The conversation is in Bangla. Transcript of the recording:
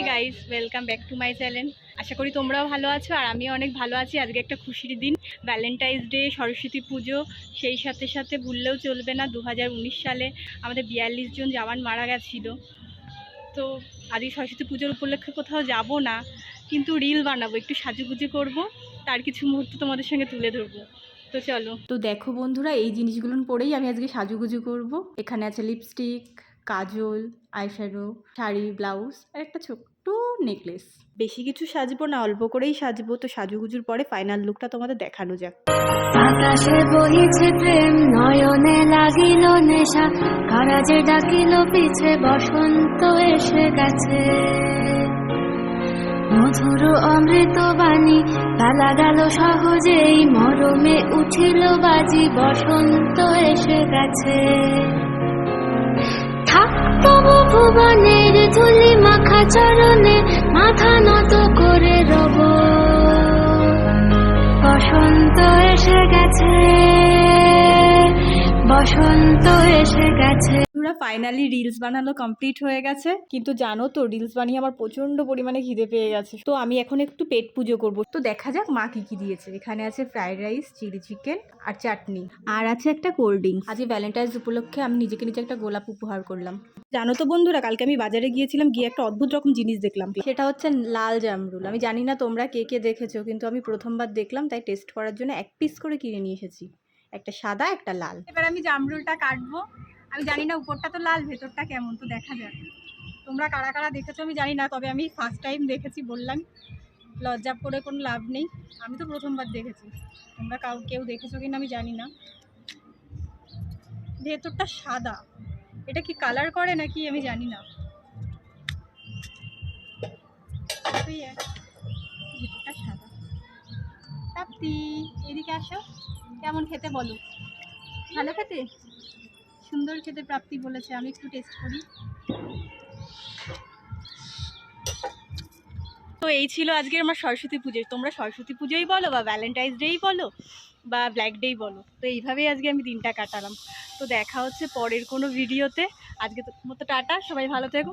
Guys, welcome back to my channel. আশা করি তোমরাও ভালো আছো আর আমিও অনেক ভালো আছি। আজকে একটা খুশির দিন, ভ্যালেন্টাইন্স ডে, সরস্বতী পুজো। সেই সাথে সাথে ভুললেও চলবে না 2019 সালে আমাদের 42 জন জওয়ান মারা গেছিল। তো আজকে সরস্বতী পুজোর উপলক্ষে কোথাও যাব না, কিন্তু রিল বানাবো, একটু সাজুগুজু করব, তার কিছু মুহূর্ত তোমাদের সঙ্গে তুলে ধরবো। তো চলো। তো দেখো বন্ধুরা, এই জিনিসগুলো পরেই আমি আজকে সাজুগুজু করব। এখানে আছে লিপস্টিক, কাজল, আইশ্যাডো, শাড়ি, ব্লাউজ আর একটা ছোট্ট নেকলেস। বেশি কিছু সাজবো না, অল্প করেই সাজবো। তো সাজুগুজুর পরে ফাইনাল লুকটা তোমাদের দেখানো যাক। আকাশে বহিছে প্রেম, নয়নে লাগিল নেশা, কারাজে ডাকিল পিছে, বসন্ত এসে গেছে। মধুর অমৃত বাণী বেলা গেল সহজেই, মরমে উঠিল বাজি, বসন্ত এসে গেছে। থাক তবু ভুবনের ধুলি মাখা চরণে, মাথা নত করে রব, বসন্ত এসে গেছে, বসন্ত এসে গেছে। পুরা ফাইনালি রিলস বানানো কমপ্লিট হয়ে গেছে, কিন্তু জানো তো রিলস বানিয়ে আমার প্রচন্ড পরিমাণে খিদে পেয়ে গেছে। তো আমি এখন একটু পেট পুজো করব। তো দেখা যাক মা কি কি দিয়েছে। এখানে আছে ফ্রাইড রাইস, চিলি চিকেন আর চাটনি, আর আছে একটা কোল্ড ড্রিঙ্কস। আজকে ভ্যালেন্টাইন্স উপলক্ষে আমি নিজেকে নিজে একটা গোলাপ উপহার করলাম। জানো তো বন্ধুরা, কালকে আমি বাজারে গিয়েছিলাম, গিয়ে একটা অদ্ভুত রকম জিনিস দেখলাম। সেটা হচ্ছে লাল জামরুল। আমি জানি না তোমরা কে কে দেখেছো, কিন্তু আমি প্রথমবার দেখলাম, তাই টেস্ট করার জন্য এক পিস করে কিনে নিয়ে এসেছি। একটা সাদা, একটা লাল। এবার আমি জামরুলটা কাটবো। আমি জানি না উপরটা তো লাল, ভেতরটা কেমন, তো দেখা যাক। তোমরা কারা কারা দেখেছো আমি জানি না, তবে আমি ফার্স্ট টাইম দেখেছি বললাম। লজ্জা করে কোনো লাভ নেই, আমি তো প্রথমবার দেখেছি। তোমরা কেউ দেখেছো কিনা আমি জানি না। ভেতরটা সাদা, এটা কি কালার করে নাকি আমি জানি না। ভেতরটা সাদা। প্রাপ্তি, এদিকে আসো, কেমন খেতে বলো? ভালো খেতে, সুন্দর খেতে প্রাপ্তি বলেছে। আমি একটু টেস্ট করি। তো এই ছিল আজকের আমার সরস্বতী পুজো। তোমরা সরস্বতী পুজোই বলো বা ভ্যালেন্টাইন্স ডেই বলো বা ব্ল্যাক ডেই বলো, তো এইভাবেই আজকে আমি দিনটা কাটালাম। তো দেখা হচ্ছে পরের কোনো ভিডিওতে। আজকে তো মতো টাটা, সবাই ভালো থেকো।